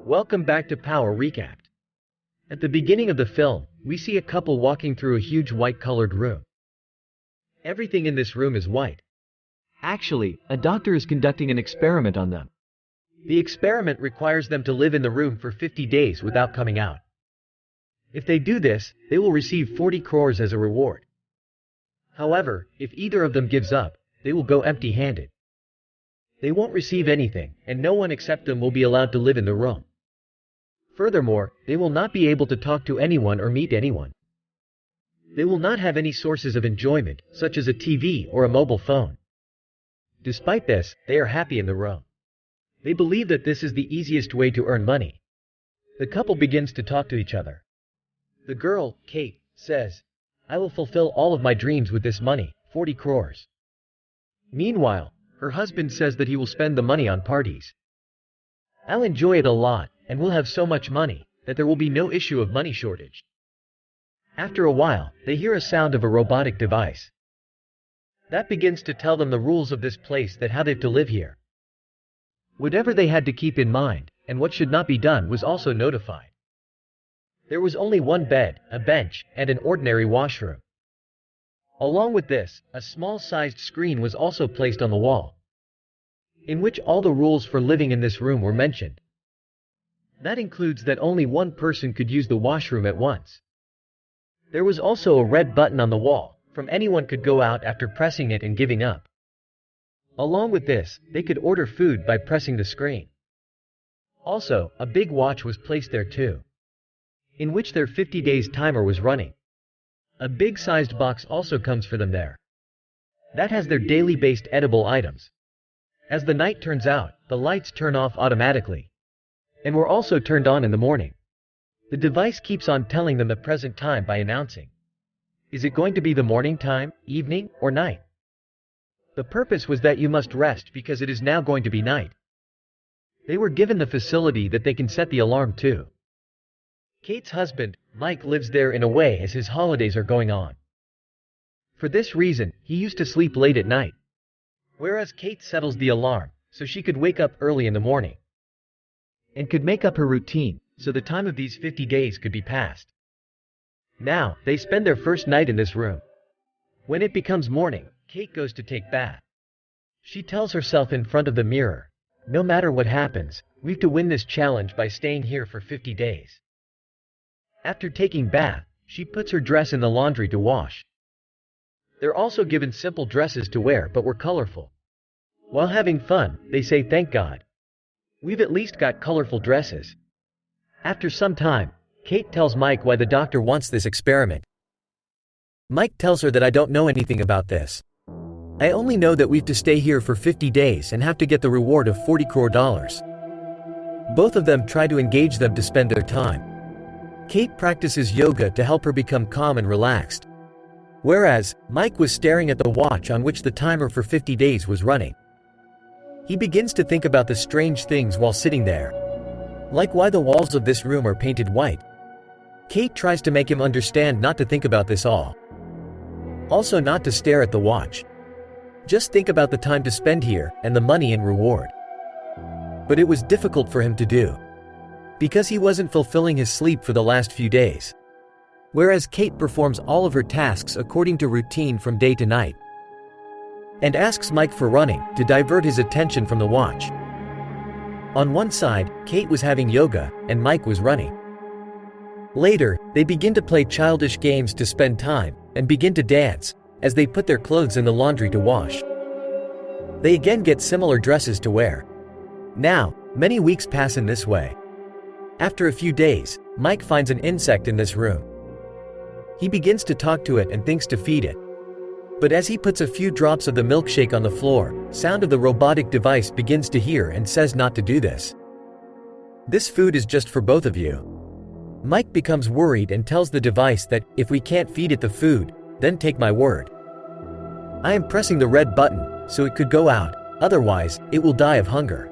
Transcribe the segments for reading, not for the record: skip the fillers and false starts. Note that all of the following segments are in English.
Welcome back to Power Recap. At the beginning of the film, we see a couple walking through a huge white-colored room. Everything in this room is white. Actually, a doctor is conducting an experiment on them. The experiment requires them to live in the room for 50 days without coming out. If they do this, they will receive 40 crores as a reward. However, if either of them gives up, they will go empty-handed. They won't receive anything, and no one except them will be allowed to live in the room. Furthermore, they will not be able to talk to anyone or meet anyone. They will not have any sources of enjoyment, such as a TV or a mobile phone. Despite this, they are happy in the room. They believe that this is the easiest way to earn money. The couple begins to talk to each other. The girl, Kate, says, "I will fulfill all of my dreams with this money, 40 crores. Meanwhile, her husband says that he will spend the money on parties. "I'll enjoy it a lot, and we'll have so much money, that there will be no issue of money shortage." After a while, they hear a sound of a robotic device. That begins to tell them the rules of this place, that how they've to live here. Whatever they had to keep in mind, and what should not be done was also notified. There was only one bed, a bench, and an ordinary washroom. Along with this, a small-sized screen was also placed on the wall, in which all the rules for living in this room were mentioned. That includes that only one person could use the washroom at once. There was also a red button on the wall, from anyone could go out after pressing it and giving up. Along with this, they could order food by pressing the screen. Also, a big watch was placed there too, in which their 50 days timer was running. A big-sized box also comes for them there. That has their daily-based edible items. As the night turns out, the lights turn off automatically, and were also turned on in the morning. The device keeps on telling them the present time by announcing, is it going to be the morning time, evening, or night? The purpose was that you must rest because it is now going to be night. They were given the facility that they can set the alarm too. Kate's husband, Mike, lives there in a way as his holidays are going on. For this reason, he used to sleep late at night, whereas Kate settles the alarm so she could wake up early in the morning and could make up her routine, so the time of these 50 days could be passed. Now, they spend their first night in this room. When it becomes morning, Kate goes to take bath. She tells herself in front of the mirror, no matter what happens, we've to win this challenge by staying here for 50 days. After taking bath, she puts her dress in the laundry to wash. They're also given simple dresses to wear but were colorful. While having fun, they say thank God. We've at least got colorful dresses. After some time, Kate tells Mike why the doctor wants this experiment. Mike tells her that I don't know anything about this. I only know that we've to stay here for 50 days and have to get the reward of 40 crore dollars. Both of them try to engage them to spend their time. Kate practices yoga to help her become calm and relaxed, whereas Mike was staring at the watch on which the timer for 50 days was running. He begins to think about the strange things while sitting there, like why the walls of this room are painted white. Kate tries to make him understand not to think about this all. Also not to stare at the watch. Just think about the time to spend here and the money in reward. But it was difficult for him to do, because he wasn't fulfilling his sleep for the last few days. Whereas Kate performs all of her tasks according to routine from day to night, and asks Mike for running to divert his attention from the watch. On one side, Kate was having yoga, and Mike was running. Later, they begin to play childish games to spend time, and begin to dance, as they put their clothes in the laundry to wash. They again get similar dresses to wear. Now, many weeks pass in this way. After a few days, Mike finds an insect in this room. He begins to talk to it and thinks to feed it. But as he puts a few drops of the milkshake on the floor, sound of the robotic device begins to hear and says not to do this. This food is just for both of you. Mike becomes worried and tells the device that, if we can't feed it the food, then take my word. I am pressing the red button, so it could go out, otherwise, it will die of hunger.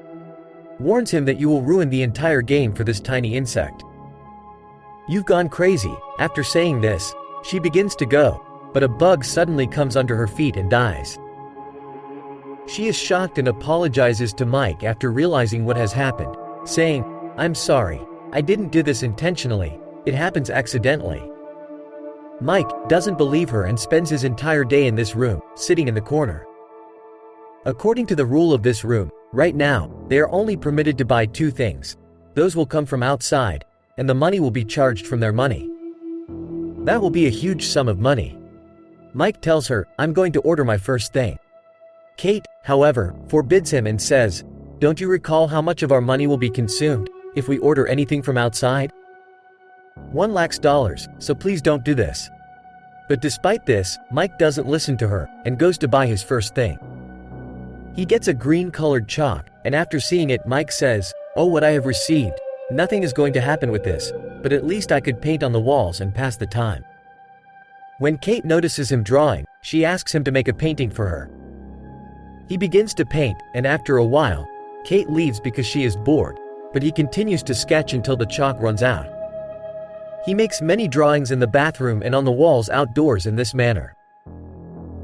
Warns him that you will ruin the entire game for this tiny insect. You've gone crazy. After saying this, she begins to go, but a bug suddenly comes under her feet and dies. She is shocked and apologizes to Mike after realizing what has happened, saying, "I'm sorry. I didn't do this intentionally. It happens accidentally." Mike doesn't believe her and spends his entire day in this room, sitting in the corner. According to the rule of this room, right now, they are only permitted to buy two things. Those will come from outside, and the money will be charged from their money. That will be a huge sum of money. Mike tells her, "I'm going to order my first thing." Kate, however, forbids him and says, "Don't you recall how much of our money will be consumed if we order anything from outside? $1 lakh, so please don't do this." But despite this, Mike doesn't listen to her and goes to buy his first thing. He gets a green-colored chalk, and after seeing it, Mike says, "Oh, what I have received. Nothing is going to happen with this, but at least I could paint on the walls and pass the time." When Kate notices him drawing, she asks him to make a painting for her. He begins to paint, and after a while, Kate leaves because she is bored, but he continues to sketch until the chalk runs out. He makes many drawings in the bathroom and on the walls outdoors in this manner.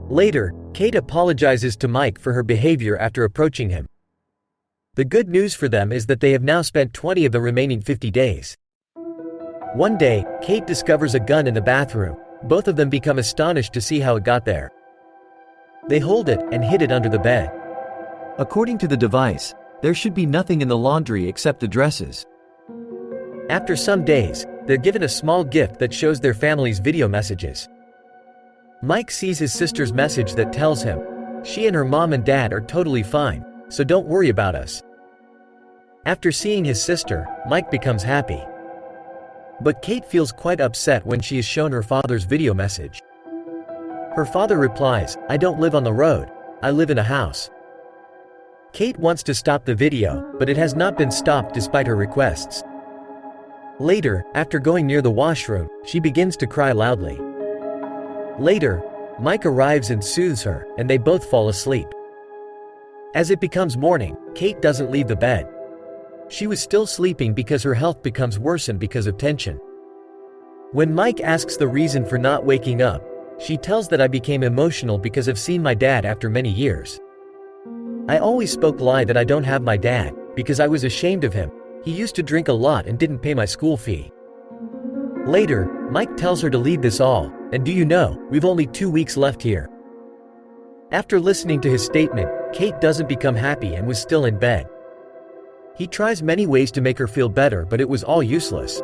Later, Kate apologizes to Mike for her behavior after approaching him. The good news for them is that they have now spent 20 of the remaining 50 days. One day, Kate discovers a gun in the bathroom. Both of them become astonished to see how it got there. They hold it and hid it under the bed. According to the device, there should be nothing in the laundry except the dresses. After some days, they're given a small gift that shows their family's video messages. Mike sees his sister's message that tells him, "She and her mom and dad are totally fine, so don't worry about us." After seeing his sister, Mike becomes happy. But Kate feels quite upset when she is shown her father's video message. Her father replies, "I don't live on the road, I live in a house." Kate wants to stop the video, but it has not been stopped despite her requests. Later, after going near the washroom, she begins to cry loudly. Later, Mike arrives and soothes her, and they both fall asleep. As it becomes morning, Kate doesn't leave the bed. She was still sleeping because her health becomes worsened because of tension. When Mike asks the reason for not waking up, she tells that I became emotional because I've seen my dad after many years. I always spoke lie that I don't have my dad, because I was ashamed of him. He used to drink a lot and didn't pay my school fee. Later, Mike tells her to leave this all, and do you know, we've only 2 weeks left here. After listening to his statement, Kate doesn't become happy and was still in bed. He tries many ways to make her feel better, but it was all useless.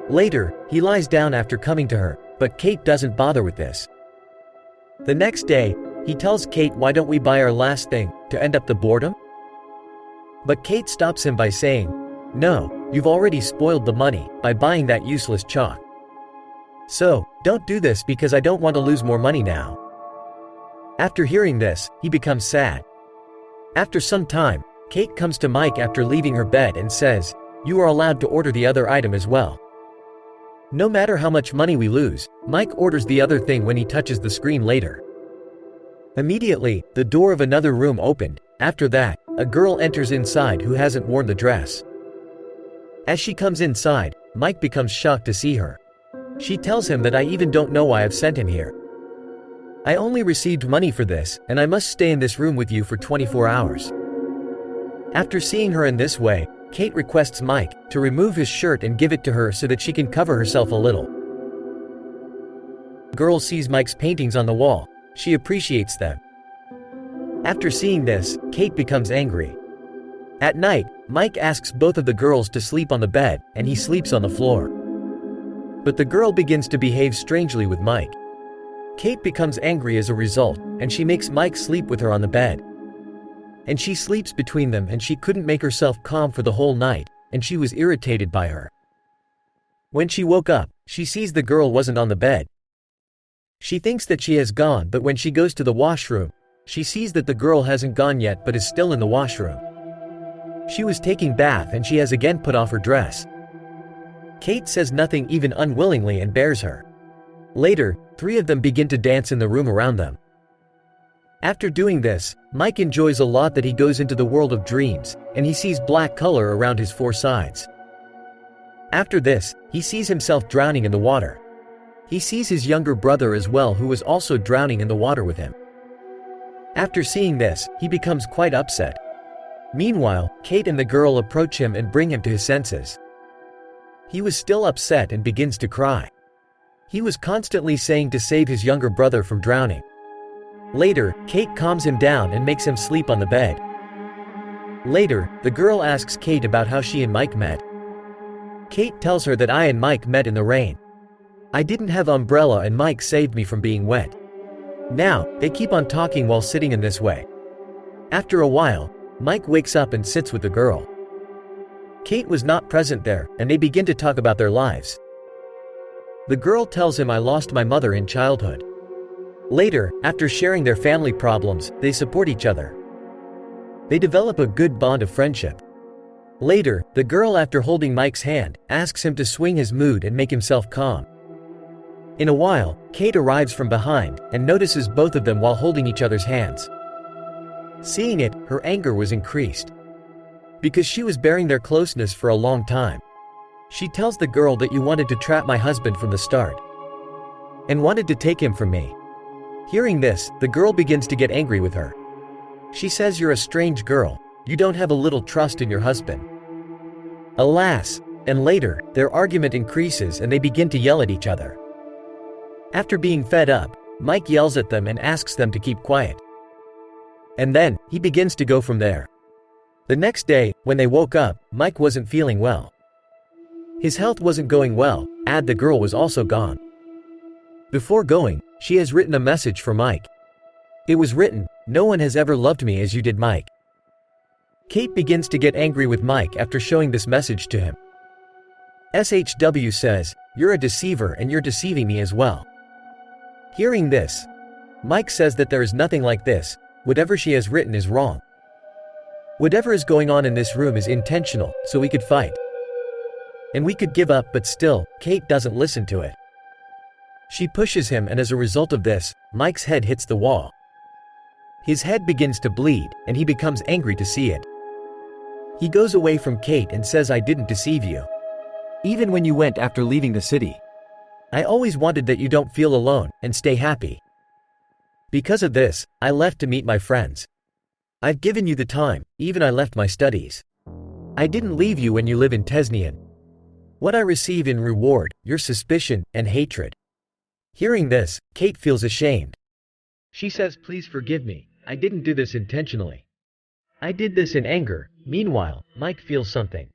Later, he lies down after coming to her, but Kate doesn't bother with this. The next day, he tells Kate, "Why don't we buy our last thing, to end up the boredom?" But Kate stops him by saying, "No, you've already spoiled the money by buying that useless chalk. So, don't do this because I don't want to lose more money now." After hearing this, he becomes sad. After some time, Kate comes to Mike after leaving her bed and says, "You are allowed to order the other item as well." No matter how much money we lose, Mike orders the other thing when he touches the screen later. Immediately, the door of another room opened. After that, a girl enters inside who hasn't worn the dress. As she comes inside, Mike becomes shocked to see her. She tells him that I even don't know why I've sent him here. I only received money for this, and I must stay in this room with you for 24 hours. After seeing her in this way, Kate requests Mike to remove his shirt and give it to her so that she can cover herself a little. The girl sees Mike's paintings on the wall. She appreciates them. After seeing this, Kate becomes angry. At night, Mike asks both of the girls to sleep on the bed, and he sleeps on the floor. But the girl begins to behave strangely with Mike. Kate becomes angry as a result, and she makes Mike sleep with her on the bed. And she sleeps between them, and she couldn't make herself calm for the whole night, and she was irritated by her. When she woke up, she sees the girl wasn't on the bed. She thinks that she has gone, but when she goes to the washroom, she sees that the girl hasn't gone yet but is still in the washroom. She was taking bath and she has again put off her dress. Kate says nothing even unwillingly and bears her. Later, 3 of them begin to dance in the room around them. After doing this, Mike enjoys a lot that he goes into the world of dreams, and he sees black color around his 4 sides. After this, he sees himself drowning in the water. He sees his younger brother as well, who was also drowning in the water with him. After seeing this, he becomes quite upset. Meanwhile, Kate and the girl approach him and bring him to his senses. He was still upset and begins to cry. He was constantly saying to save his younger brother from drowning. Later, Kate calms him down and makes him sleep on the bed. Later, the girl asks Kate about how she and Mike met. Kate tells her that I and Mike met in the rain. I didn't have umbrella and Mike saved me from being wet. Now, they keep on talking while sitting in this way. After a while, Mike wakes up and sits with the girl. Kate was not present there, and they begin to talk about their lives. The girl tells him I lost my mother in childhood. Later, after sharing their family problems, they support each other. They develop a good bond of friendship. Later, the girl, after holding Mike's hand, asks him to swing his mood and make himself calm. In a while, Kate arrives from behind and notices both of them while holding each other's hands. Seeing it, her anger was increased. Because she was bearing their closeness for a long time. She tells the girl that you wanted to trap my husband from the start. And wanted to take him from me. Hearing this, the girl begins to get angry with her. She says you're a strange girl, you don't have a little trust in your husband. Alas, and later, their argument increases and they begin to yell at each other. After being fed up, Mike yells at them and asks them to keep quiet. And then, he begins to go from there. The next day, when they woke up, Mike wasn't feeling well. His health wasn't going well, and the girl was also gone. Before going, she has written a message for Mike. It was written, "No one has ever loved me as you did, Mike." Kate begins to get angry with Mike after showing this message to him. SHW says, "You're a deceiver and you're deceiving me as well." Hearing this, Mike says that there is nothing like this, whatever she has written is wrong. Whatever is going on in this room is intentional, so we could fight. And we could give up, but still, Kate doesn't listen to it. She pushes him, and as a result of this, Mike's head hits the wall. His head begins to bleed, and he becomes angry to see it. He goes away from Kate and says, "I didn't deceive you. Even when you went after leaving the city. I always wanted that you don't feel alone, and stay happy. Because of this, I left to meet my friends. I've given you the time, even I left my studies. I didn't leave you when you live in Tesnian. What I receive in reward, your suspicion, and hatred." Hearing this, Kate feels ashamed. She says, "Please forgive me, I didn't do this intentionally. I did this in anger." Meanwhile, Mike feels something.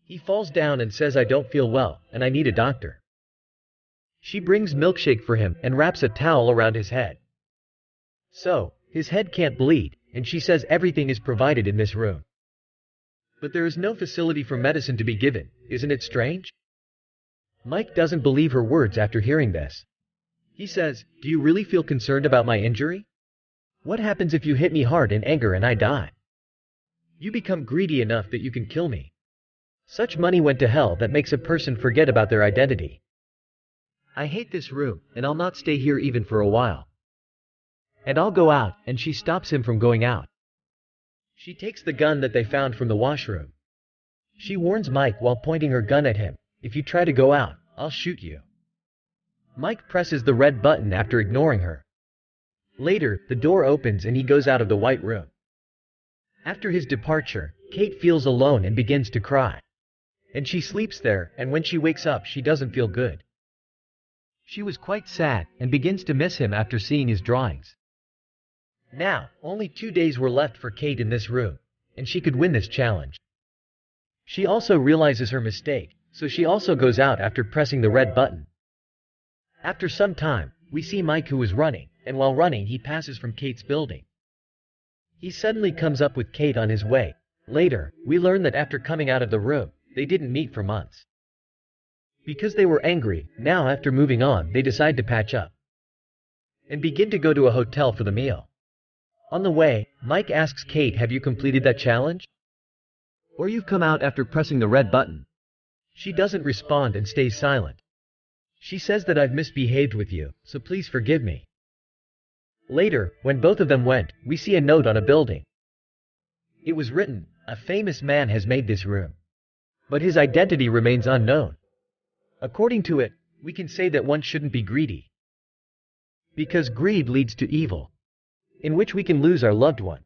He falls down and says, "I don't feel well, and I need a doctor." She brings milkshake for him and wraps a towel around his head. So, his head can't bleed, and she says everything is provided in this room. But there is no facility for medicine to be given, isn't it strange? Mike doesn't believe her words after hearing this. He says, "Do you really feel concerned about my injury? What happens if you hit me hard in anger and I die? You become greedy enough that you can kill me. Such money went to hell that makes a person forget about their identity. I hate this room, and I'll not stay here even for a while. And I'll go out," and she stops him from going out. She takes the gun that they found from the washroom. She warns Mike while pointing her gun at him, "If you try to go out, I'll shoot you." Mike presses the red button after ignoring her. Later, the door opens and he goes out of the white room. After his departure, Kate feels alone and begins to cry. And she sleeps there, and when she wakes up she doesn't feel good. She was quite sad and begins to miss him after seeing his drawings. Now, only 2 days were left for Kate in this room, and she could win this challenge. She also realizes her mistake, so she also goes out after pressing the red button. After some time, we see Mike, who is running, and while running he passes from Kate's building. He suddenly comes up with Kate on his way. Later, we learn that after coming out of the room, they didn't meet for months. Because they were angry, now after moving on they decide to patch up. And begin to go to a hotel for the meal. On the way, Mike asks Kate, "Have you completed that challenge? Or you've come out after pressing the red button?" She doesn't respond and stays silent. She says that I've misbehaved with you, so please forgive me. Later, when both of them went, we see a note on a building. It was written, "A famous man has made this room. But his identity remains unknown." According to it, we can say that one shouldn't be greedy. Because greed leads to evil, in which we can lose our loved one.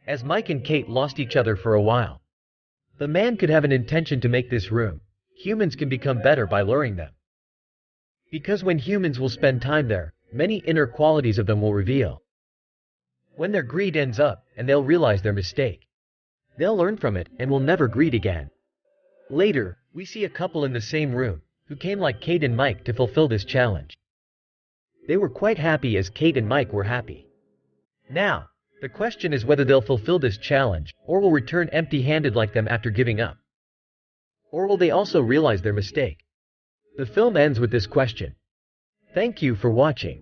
as Mike and Kate lost each other for a while. The man could have an intention to make this room. Humans can become better by luring them. Because when humans will spend time there, many inner qualities of them will reveal. When their greed ends up, and they'll realize their mistake. They'll learn from it, and will never greed again. Later, we see a couple in the same room, who came like Kate and Mike to fulfill this challenge. They were quite happy as Kate and Mike were happy. Now, the question is whether they'll fulfill this challenge, or will return empty-handed like them after giving up. Or will they also realize their mistake? The film ends with this question. Thank you for watching.